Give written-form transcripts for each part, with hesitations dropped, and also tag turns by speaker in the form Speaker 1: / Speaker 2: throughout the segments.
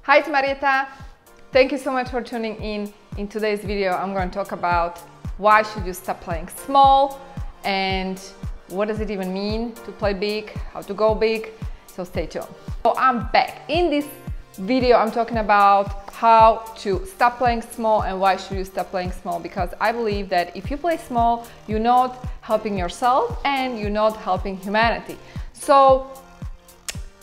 Speaker 1: Hi, it's Marieta. Thank you so much for tuning in. In today's video, I'm going to talk about why should you stop playing small and what does it even mean to play big, how to go big. So stay tuned. So I'm back. In this video, I'm talking about how to stop playing small and why should you stop playing small, because I believe that if you play small, you're not helping yourself and you're not helping humanity. So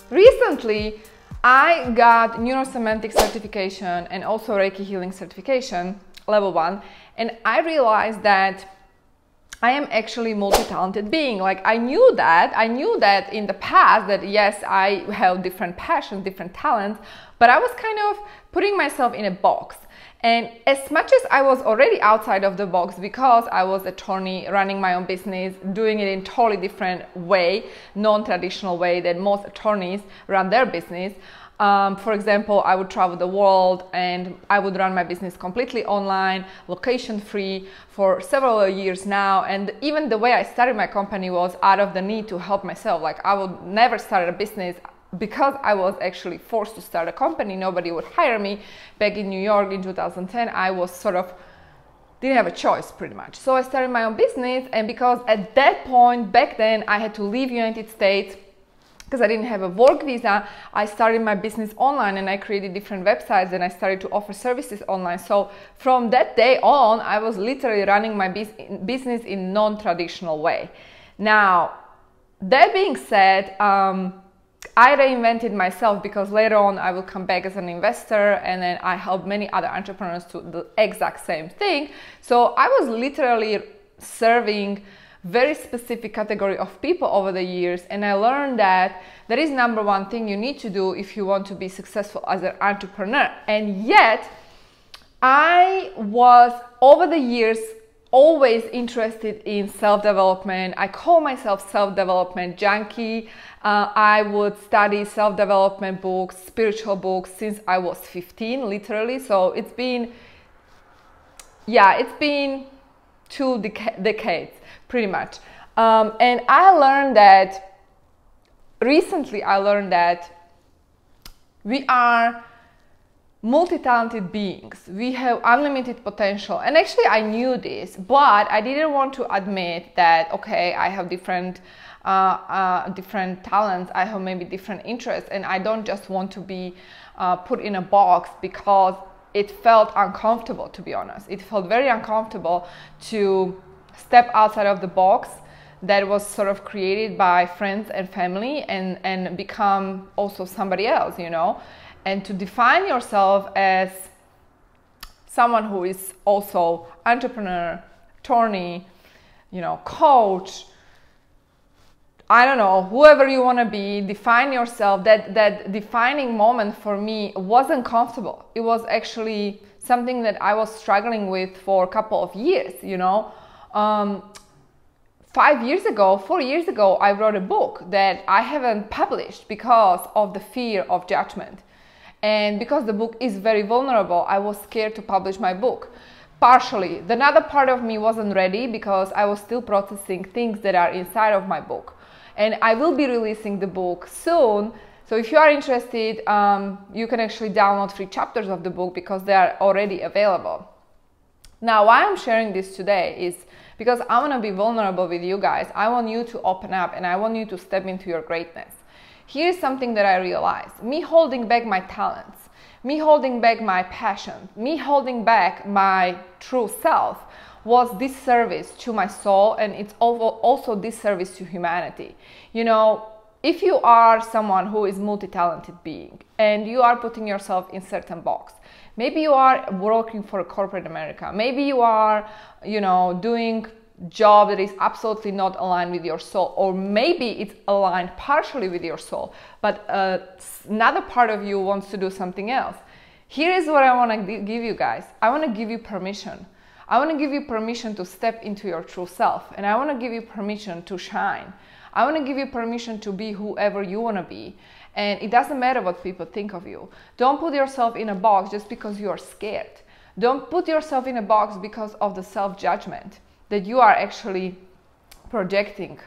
Speaker 1: recently, I got neurosemantic certification and also Reiki healing certification, level 1, and I realized that I am actually a multi-talented being. Like I knew that in the past, that yes, I have different passions, different talents, but I was kind of putting myself in a box. And as much as I was already outside of the box because I was an attorney running my own business, doing it in a totally different way, non-traditional way that most attorneys run their business. For example, I would travel the world and I would run my business completely online, location free for several years now. And even the way I started my company was out of the need to help myself. Like I would never start a business because I was actually forced to start a company. Nobody would hire me. Back in New York in 2010, I was didn't have a choice pretty much. So I started my own business, and because at that point, back then, I had to leave United States because I didn't have a work visa, I started my business online and I created different websites and I started to offer services online. So from that day on, I was literally running my business in non-traditional way. Now, that being said, I reinvented myself because later on I will come back as an investor, and then I help many other entrepreneurs to do the exact same thing. So I was literally serving very specific category of people over the years, and I learned that that is number one thing you need to do if you want to be successful as an entrepreneur. And yet I was over the years always interested in self-development. I call myself self-development junkie. I would study self-development books, spiritual books since I was 15, literally. So it's been 2 decades pretty much. And recently I learned that we are multi-talented beings. We have unlimited potential. And actually I knew this, but I didn't want to admit that, okay, I have different talents, I have maybe different interests, and I don't just want to be put in a box because it felt uncomfortable, to be honest. It felt very uncomfortable to step outside of the box that was sort of created by friends and family and become also somebody else, you know, and to define yourself as someone who is also entrepreneur, attorney, you know, coach, I don't know, whoever you want to be, define yourself. That defining moment for me wasn't comfortable. It was actually something that I was struggling with for a couple of years, you know. 4 years ago, I wrote a book that I haven't published because of the fear of judgment. And because the book is very vulnerable, I was scared to publish my book. Partially. The other part of me wasn't ready because I was still processing things that are inside of my book. And I will be releasing the book soon. So if you are interested, you can actually download free chapters of the book because they are already available. Now, why I'm sharing this today is because I want to be vulnerable with you guys. I want you to open up and I want you to step into your greatness. Here's something that I realized. Me holding back my talents, me holding back my passion, me holding back my true self was disservice to my soul, and it's also disservice to humanity. You know, if you are someone who is multi-talented being and you are putting yourself in certain box, maybe you are working for corporate America, maybe you are, you know, doing job that is absolutely not aligned with your soul, or maybe it's aligned partially with your soul, but another part of you wants to do something else. Here is what I want to give you guys. I want to give you permission. I want to give you permission to step into your true self, and I want to give you permission to shine. I want to give you permission to be whoever you want to be, and it doesn't matter what people think of you. Don't put yourself in a box just because you are scared. Don't put yourself in a box because of the self-judgment that you are actually projecting.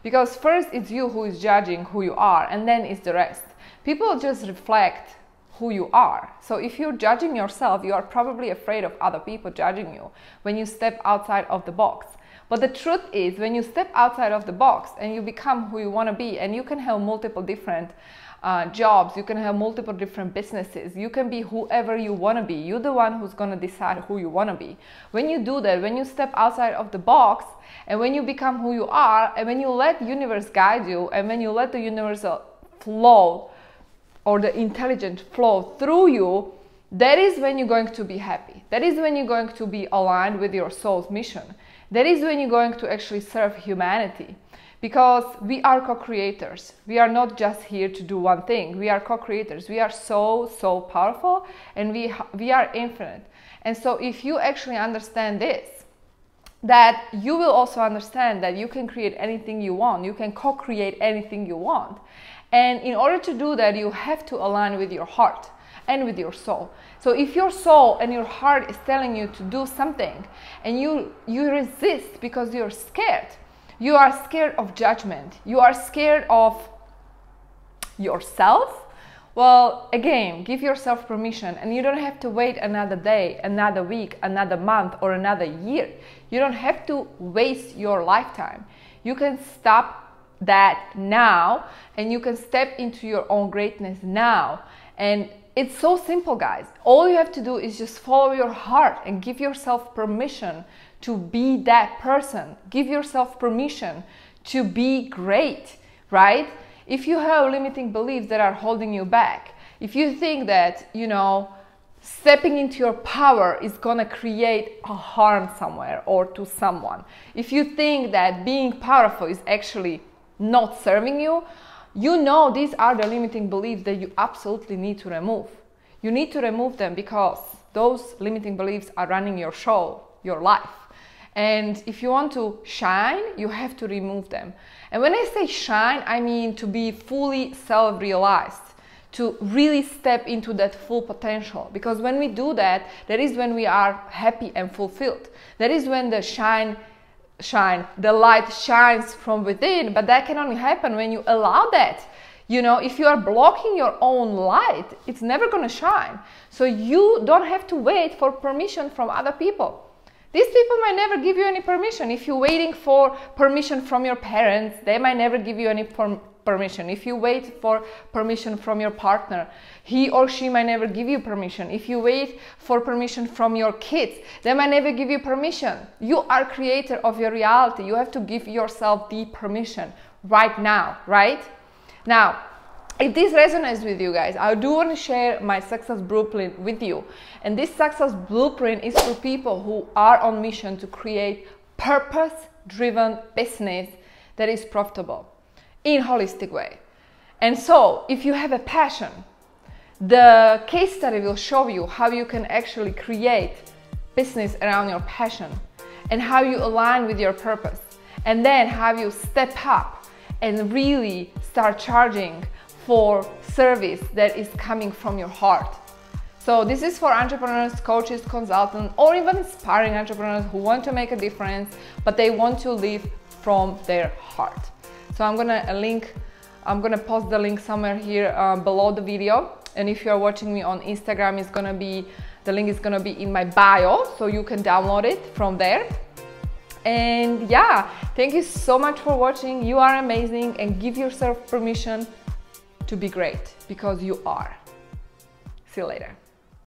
Speaker 1: Because first it's you who is judging who you are, and then it's the rest. People just reflect who you are. So if you're judging yourself, you are probably afraid of other people judging you when you step outside of the box. But the truth is, when you step outside of the box and you become who you want to be, and you can have multiple different jobs, you can have multiple different businesses, you can be whoever you want to be. You're the one who's going to decide who you want to be. When you do that, when you step outside of the box, and when you become who you are, and when you let the universe guide you, and when you let the universal flow or the intelligent flow through you, that is when you're going to be happy. That is when you're going to be aligned with your soul's mission. That is when you're going to actually serve humanity. Because we are co-creators. We are not just here to do one thing. We are co-creators. We are so powerful, and we are infinite. And so if you actually understand this, that you will also understand that you can create anything you want. You can co-create anything you want. And in order to do that, you have to align with your heart and with your soul. So if your soul and your heart is telling you to do something, and you resist because you're scared, you are scared of judgment, you are scared of yourself, well, again, give yourself permission, and you don't have to wait another day, another week, another month, or another year. You don't have to waste your lifetime. You can stop that now, and you can step into your own greatness now. And it's so simple, guys. All you have to do is just follow your heart and give yourself permission to be that person. Give yourself permission to be great, right? If you have limiting beliefs that are holding you back, if you think that, you know, stepping into your power is gonna create a harm somewhere or to someone, if you think that being powerful is actually not serving you, you know these are the limiting beliefs that you absolutely need to remove. You need to remove them because those limiting beliefs are running your show, your life. And if you want to shine, you have to remove them. And when I say shine, I mean to be fully self-realized, to really step into that full potential. Because when we do that, that is when we are happy and fulfilled. That is when the the light shines from within, but that can only happen when you allow that. You know, if you are blocking your own light, it's never going to shine. So you don't have to wait for permission from other people. These people might never give you any permission. If you're waiting for permission from your parents, they might never give you any permission. If you wait for permission from your partner, he or she might never give you permission. If you wait for permission from your kids, they might never give you permission. You are creator of your reality. You have to give yourself the permission right now, right? Now, if this resonates with you guys, I do want to share my success blueprint with you. And this success blueprint is for people who are on mission to create purpose-driven business that is profitable in a holistic way. And so, if you have a passion, the case study will show you how you can actually create business around your passion and how you align with your purpose. And then how you step up and really start charging for service that is coming from your heart. So this is for entrepreneurs, coaches, consultants, or even aspiring entrepreneurs who want to make a difference, but they want to live from their heart. So I'm gonna post the link somewhere here below the video. And if you're watching me on Instagram, the link is gonna be in my bio, so you can download it from there. And yeah, thank you so much for watching. You are amazing, and give yourself permission to be great, because you are. See you later.